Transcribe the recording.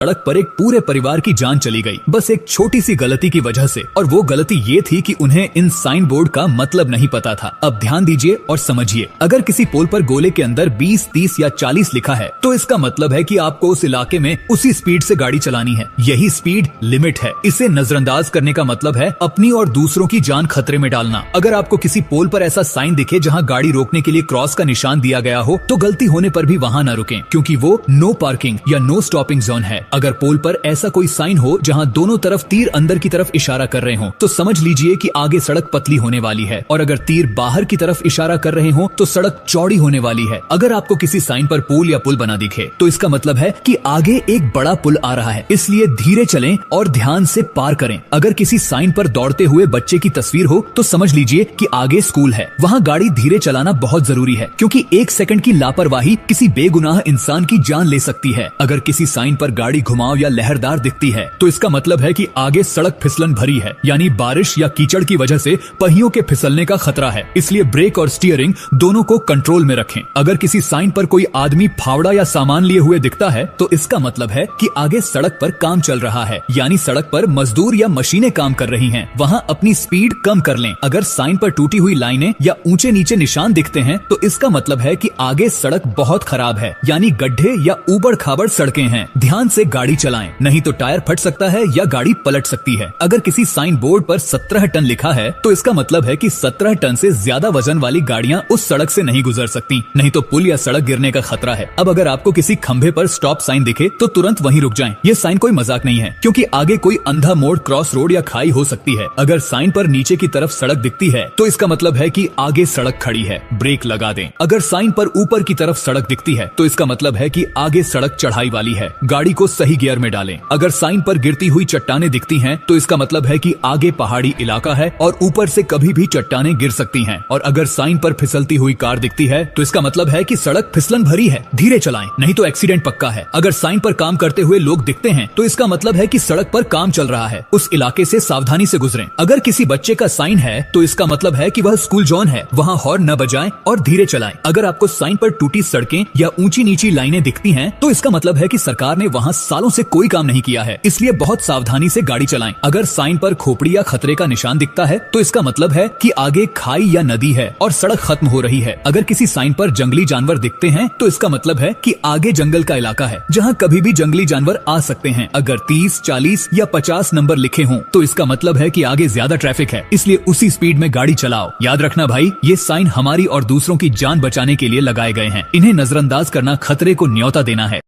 सड़क पर एक पूरे परिवार की जान चली गई बस एक छोटी सी गलती की वजह से। और वो गलती ये थी कि उन्हें इन साइन बोर्ड का मतलब नहीं पता था। अब ध्यान दीजिए और समझिए, अगर किसी पोल पर गोले के अंदर 20, 30 या 40 लिखा है तो इसका मतलब है कि आपको उस इलाके में उसी स्पीड से गाड़ी चलानी है। यही स्पीड लिमिट है। इसे नजरअंदाज करने का मतलब है अपनी और दूसरों की जान खतरे में डालना। अगर आपको किसी पोल पर ऐसा साइन दिखे जहाँ गाड़ी रोकने के लिए क्रॉस का निशान दिया गया हो तो गलती होने पर भी वहाँ न रुकें, क्योंकि वो नो पार्किंग या नो स्टॉपिंग जोन है। अगर पोल पर ऐसा कोई साइन हो जहां दोनों तरफ तीर अंदर की तरफ इशारा कर रहे हो तो समझ लीजिए कि आगे सड़क पतली होने वाली है। और अगर तीर बाहर की तरफ इशारा कर रहे हो तो सड़क चौड़ी होने वाली है। अगर आपको किसी साइन पर पोल या पुल बना दिखे तो इसका मतलब है कि आगे एक बड़ा पुल आ रहा है, इसलिए धीरे चलें और ध्यान से पार करें। अगर किसी साइन पर दौड़ते हुए बच्चे की तस्वीर हो तो समझ लीजिए कि आगे स्कूल है। वहाँ गाड़ी धीरे चलाना बहुत जरूरी है, क्योंकि 1 सेकंड की लापरवाही किसी बेगुनाह इंसान की जान ले सकती है। अगर किसी साइन पर गाड़ी घुमाव या लहरदार दिखती है तो इसका मतलब है कि आगे सड़क फिसलन भरी है, यानी बारिश या कीचड़ की वजह से पहियों के फिसलने का खतरा है। इसलिए ब्रेक और स्टीयरिंग दोनों को कंट्रोल में रखें। अगर किसी साइन पर कोई आदमी फावड़ा या सामान लिए हुए दिखता है तो इसका मतलब है कि आगे सड़क पर काम चल रहा है, यानी सड़क पर मजदूर या मशीनें काम कर रही हैं। वहाँ अपनी स्पीड कम कर लें। अगर साइन पर टूटी हुई लाइनें या ऊंचे नीचे निशान दिखते हैं तो इसका मतलब है कि आगे सड़क बहुत खराब है, यानी गड्ढे या ऊबड़ खाबड़ सड़कें हैं। ध्यान से गाड़ी चलाएं, नहीं तो टायर फट सकता है या गाड़ी पलट सकती है। अगर किसी साइन बोर्ड पर 17 टन लिखा है तो इसका मतलब है कि 17 टन से ज्यादा वजन वाली गाड़ियां उस सड़क से नहीं गुजर सकती, नहीं तो पुल या सड़क गिरने का खतरा है। अब अगर आपको किसी खंभे पर स्टॉप साइन दिखे तो तुरंत वहीं रुक जाएं। ये साइन कोई मजाक नहीं है, क्योंकि आगे कोई अंधा मोड़, क्रॉस रोड या खाई हो सकती है। अगर साइन पर नीचे की तरफ सड़क दिखती है तो इसका मतलब है कि आगे सड़क खड़ी है, ब्रेक लगा दें। अगर साइन पर ऊपर की तरफ सड़क दिखती है तो इसका मतलब है कि आगे सड़क चढ़ाई वाली है, गाड़ी को सही गियर में डालें। अगर साइन पर गिरती हुई चट्टानें दिखती हैं तो इसका मतलब है कि आगे पहाड़ी इलाका है और ऊपर से कभी भी चट्टानें गिर सकती हैं। और अगर साइन पर फिसलती हुई कार दिखती है तो इसका मतलब है कि सड़क फिसलन भरी है, धीरे चलाएं, नहीं तो एक्सीडेंट पक्का है। अगर साइन पर काम करते हुए लोग दिखते हैं तो इसका मतलब है कि सड़क पर काम चल रहा है, उस इलाके से सावधानी से गुजरें। अगर किसी बच्चे का साइन है तो इसका मतलब है कि वह स्कूल जोन है, वहाँ हॉर्न न बजाएं और धीरे चलाएं। अगर आपको साइन पर टूटी सड़कें या ऊंची नीची लाइनें दिखती हैं तो इसका मतलब है कि सरकार ने वहाँ सालों से कोई काम नहीं किया है, इसलिए बहुत सावधानी से गाड़ी चलाएं। अगर साइन पर खोपड़ी या खतरे का निशान दिखता है तो इसका मतलब है कि आगे खाई या नदी है और सड़क खत्म हो रही है। अगर किसी साइन पर जंगली जानवर दिखते हैं तो इसका मतलब है कि आगे जंगल का इलाका है, जहाँ कभी भी जंगली जानवर आ सकते हैं। अगर 30, 40 या 50 नंबर लिखे हों तो इसका मतलब है कि आगे ज्यादा ट्रैफिक है, इसलिए उसी स्पीड में गाड़ी चलाओ। याद रखना भाई, ये साइन हमारी और दूसरों की जान बचाने के लिए लगाए गए हैं। इन्हें नजरअंदाज करना खतरे को न्योता देना है।